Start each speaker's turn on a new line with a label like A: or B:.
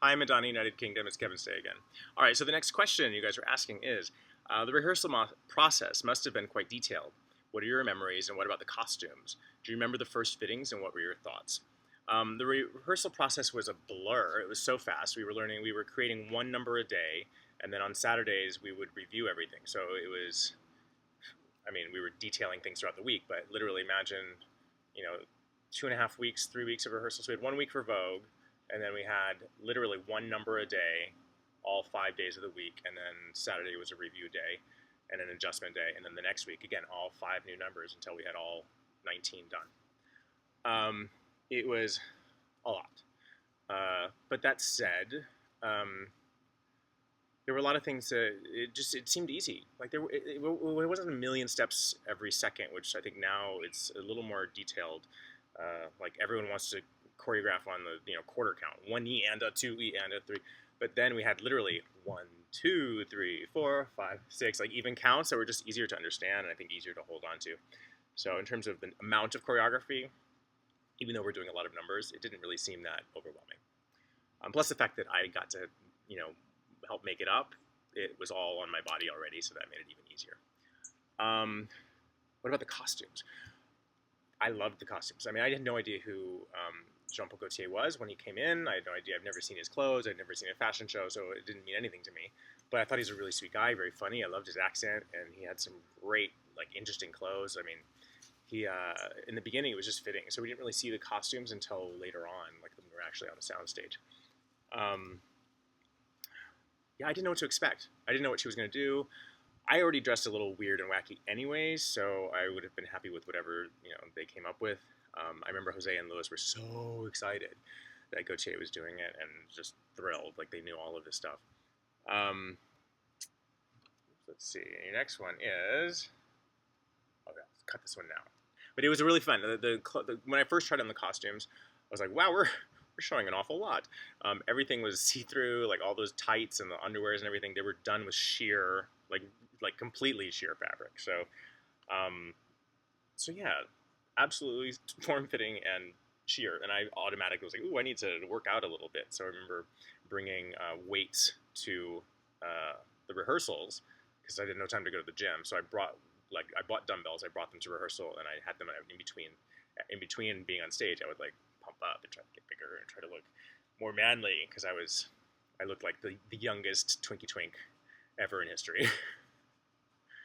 A: Hi, Madonna United Kingdom. It's Kevin Stay again. All right, so the next question you guys are asking is the rehearsal process must have been quite detailed. What are your memories, and what about the costumes? Do you remember the first fittings, and what were your thoughts? The rehearsal process was a blur. It was so fast. We were creating one number a day, and then on Saturdays we would review everything. So it was, we were detailing things throughout the week, but literally imagine, you know, 2.5 weeks, 3 weeks of rehearsals. So we had 1 week for Vogue, and then we had literally one number a day, all 5 days of the week, and then Saturday was a review day, and an adjustment day, and then the next week again, all five new numbers until we had all 19 done. It was a lot, but that said, um, there were a lot of things that it seemed easy. Like it wasn't a million steps every second, which I think now it's a little more detailed. Like everyone wants to choreograph on the quarter count, 1 E and a 2 E and a 3, but then we had literally 1, 2, 3, 4, 5, 6, like even counts that were just easier to understand and I think easier to hold on to. So in terms of the amount of choreography, even though we're doing a lot of numbers, it didn't really seem that overwhelming. Plus the fact that I got to help make it up, it was all on my body already, so that made it even easier. What about the costumes? I loved the costumes. I mean, I had no idea who Jean-Paul Gaultier was when he came in. I had no idea. I've never seen his clothes. I'd never seen a fashion show, so it didn't mean anything to me. But I thought he was a really sweet guy, very funny. I loved his accent, and he had some great, interesting clothes. I mean, he in the beginning it was just fitting, so we didn't really see the costumes until later on, like when we were actually on the soundstage. Um, yeah, I didn't know what to expect. I didn't know what she was going to do. I already dressed a little weird and wacky anyways, so I would have been happy with whatever they came up with. I remember Jose and Louis were so excited that Gautier was doing it and just thrilled, like they knew all of this stuff. Um, let's see. Your next one is let's cut this one now. But it was really fun. When I first tried on the costumes, I was like, wow, we're showing an awful lot. Everything was see through, like all those tights and the underwears and everything. They were done with sheer, like completely sheer fabric. So yeah, absolutely form fitting and sheer. And I automatically was like, ooh, I need to work out a little bit. So I remember bringing weights to the rehearsals because I didn't know time to go to the gym. So I bought dumbbells. I brought them to rehearsal, and I had them in between. In between being on stage, I would like pump up and try to get bigger and try to look more manly because I looked like the youngest Twinkie Twink ever in history.